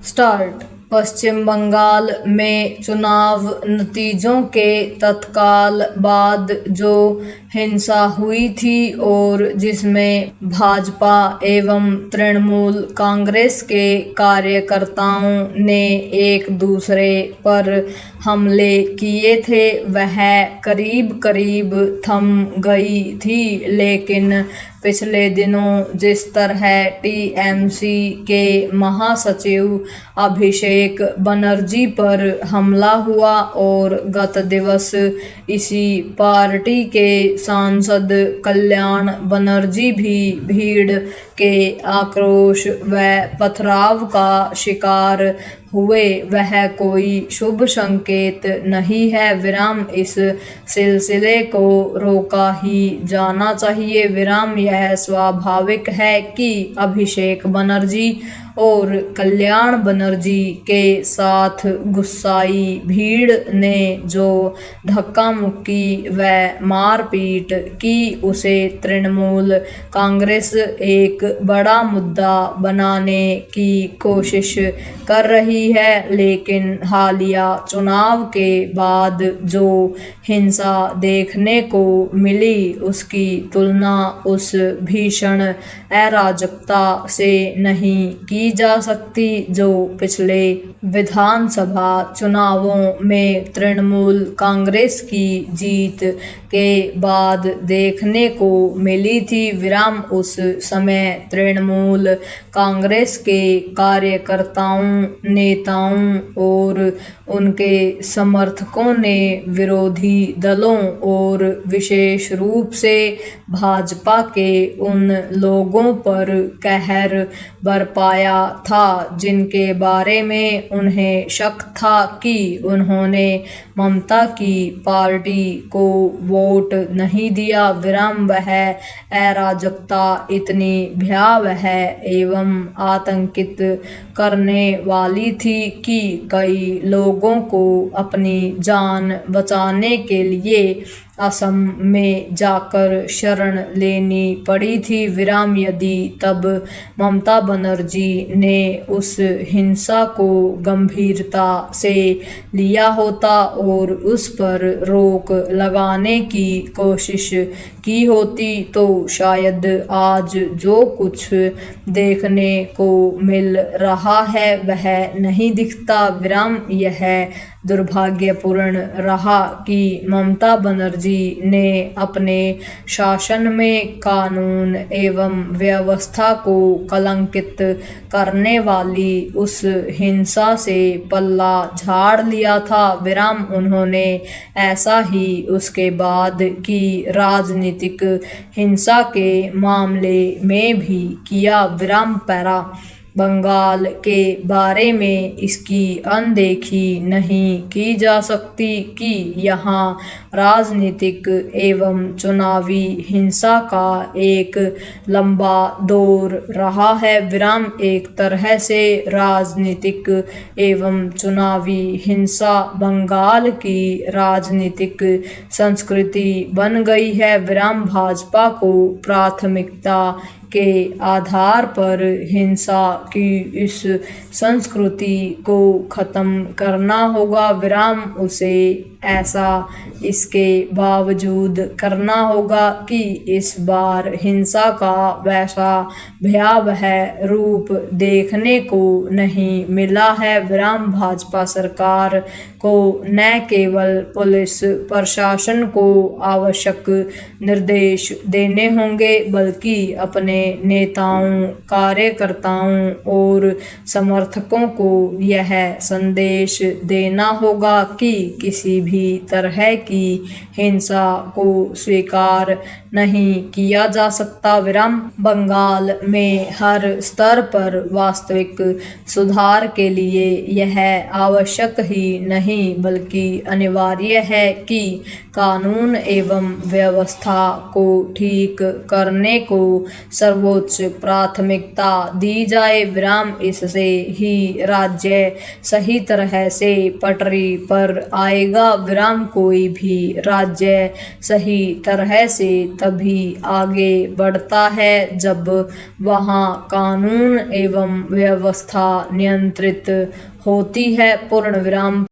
Start. पश्चिम बंगाल में चुनाव नतीजों के तत्काल बाद जो हिंसा हुई थी और जिसमें भाजपा एवं तृणमूल कांग्रेस के कार्यकर्ताओं ने एक दूसरे पर हमले किए थे, वह करीब करीब थम गई थी। लेकिन पिछले दिनों जिस तरह टीएमसी के महासचिव अभिषेक बनर्जी पर हमला हुआ और गत दिवस इसी पार्टी के सांसद कल्याण बनर्जी भी भीड़ के आक्रोश व पथराव का शिकार हुए, वह कोई शुभ संकेत नहीं है। इस सिलसिले को रोका ही जाना चाहिए। यह स्वाभाविक है कि अभिषेक बनर्जी और कल्याण बनर्जी के साथ गुस्साई भीड़ ने जो धक्का मुक्की व मारपीट की, उसे तृणमूल कांग्रेस एक बड़ा मुद्दा बनाने की कोशिश कर रही है। लेकिन हालिया चुनाव के बाद जो हिंसा देखने को मिली, उसकी तुलना उस भीषण अराजकता से नहीं की जा सकती जो पिछले विधानसभा चुनावों में तृणमूल कांग्रेस की जीत के बाद देखने को मिली थी। उस समय तृणमूल कांग्रेस के कार्यकर्ताओं, नेताओं और उनके समर्थकों ने विरोधी दलों और विशेष रूप से भाजपा के उन लोगों पर कहर बरपाया था जिनके बारे में उन्हें शक था कि उन्होंने ममता की पार्टी को वोट नहीं दिया। वह अराजकता इतनी भयावह एवं आतंकित करने वाली थी कि कई लोगों को अपनी जान बचाने के लिए असम में जाकर शरण लेनी पड़ी थी। यदि तब ममता बनर्जी ने उस हिंसा को गंभीरता से लिया होता और उस पर रोक लगाने की कोशिश की होती, तो शायद आज जो कुछ देखने को मिल रहा है वह नहीं दिखता। यह दुर्भाग्यपूर्ण रहा कि ममता बनर्जी ने अपने शासन में कानून एवं व्यवस्था को कलंकित करने वाली उस हिंसा से पल्ला झाड़ लिया था। उन्होंने ऐसा ही उसके बाद की राजनीतिक हिंसा के मामले में भी किया। पैरा बंगाल के बारे में इसकी अनदेखी नहीं की जा सकती कि यहाँ राजनीतिक एवं चुनावी हिंसा का एक लंबा दौर रहा है। एक तरह से राजनीतिक एवं चुनावी हिंसा बंगाल की राजनीतिक संस्कृति बन गई है। भाजपा को प्राथमिकता के आधार पर हिंसा की इस संस्कृति को खत्म करना होगा। उसे ऐसा इसके बावजूद करना होगा कि इस बार हिंसा का वैसा भयावह रूप देखने को नहीं मिला है। भाजपा सरकार को न केवल पुलिस प्रशासन को आवश्यक निर्देश देने होंगे, बल्कि अपने नेताओं, कार्यकर्ताओं और समर्थकों को यह संदेश देना होगा कि किसी भी तरह की हिंसा को स्वीकार नहीं किया जा सकता। बंगाल में हर स्तर पर वास्तविक सुधार के लिए यह आवश्यक ही नहीं बल्कि अनिवार्य है कि कानून एवं व्यवस्था को ठीक करने को सर्वोच्च प्राथमिकता दी जाए। इससे ही राज्य सही तरह से पटरी पर आएगा। विराम कोई भी राज्य सही तरह से तभी आगे बढ़ता है जब वहाँ कानून एवं व्यवस्था नियंत्रित होती है। पूर्ण विराम।